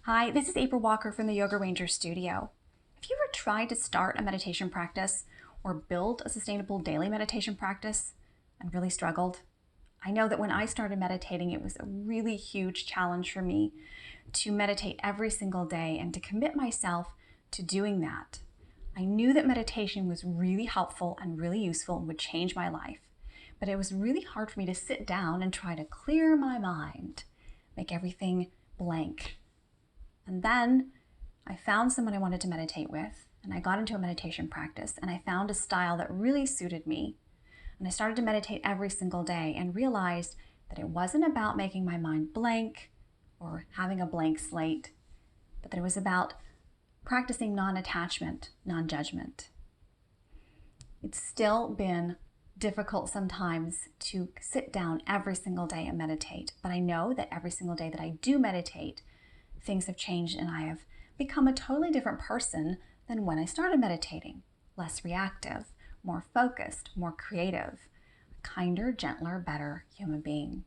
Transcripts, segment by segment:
Hi, this is April Walker from the Yoga Ranger Studio. Have you ever tried to start a meditation practice or build a sustainable daily meditation practice and really struggled? I know that when I started meditating, it was a really huge challenge for me to meditate every single day and to commit myself to doing that. I knew that meditation was really helpful and really useful and would change my life, but it was really hard for me to sit down and try to clear my mind, make everything blank. And then I found someone I wanted to meditate with, and I got into a meditation practice, and I found a style that really suited me. And I started to meditate every single day and realized that it wasn't about making my mind blank or having a blank slate, but that it was about practicing non-attachment, non-judgment. It's still been difficult sometimes to sit down every single day and meditate, but I know that every single day that I do meditate, things have changed and I have become a totally different person than when I started meditating. Less reactive, more focused, more creative, a kinder, gentler, better human being.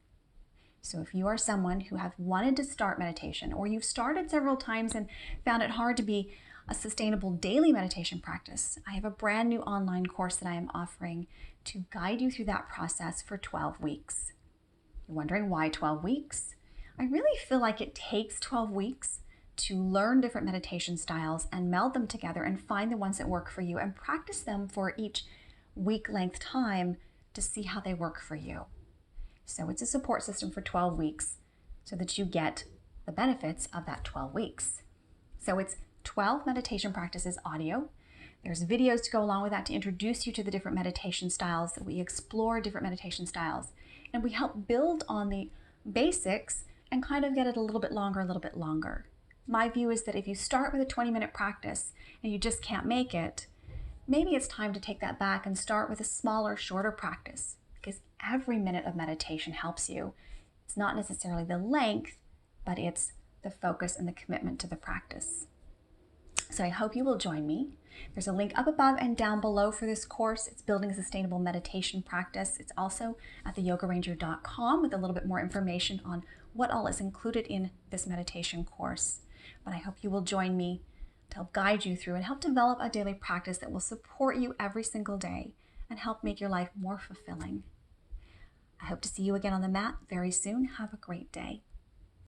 So if you are someone who has wanted to start meditation, or you've started several times and found it hard to be a sustainable daily meditation practice, I have a brand new online course that I am offering to guide you through that process for 12 weeks. You're wondering why 12 weeks? I really feel like it takes 12 weeks to learn different meditation styles and meld them together and find the ones that work for you and practice them for each week length time to see how they work for you. So it's a support system for 12 weeks so that you get the benefits of that 12 weeks. So it's 12 meditation practices audio. There's videos to go along with that to introduce you to the different meditation styles, that we explore different meditation styles, and we help build on the basics and kind of get it a little bit longer. My view is that if you start with a 20-minute practice and you just can't make it, maybe it's time to take that back and start with a smaller, shorter practice, because every minute of meditation helps you. It's not necessarily the length, but it's the focus and the commitment to the practice. So I hope you will join me. There's a link up above and down below for this course. It's Building a Sustainable Meditation Practice. It's also at theyogaranger.com with a little bit more information on what all is included in this meditation course. But I hope you will join me to help guide you through and help develop a daily practice that will support you every single day and help make your life more fulfilling. I hope to see you again on the mat very soon. Have a great day.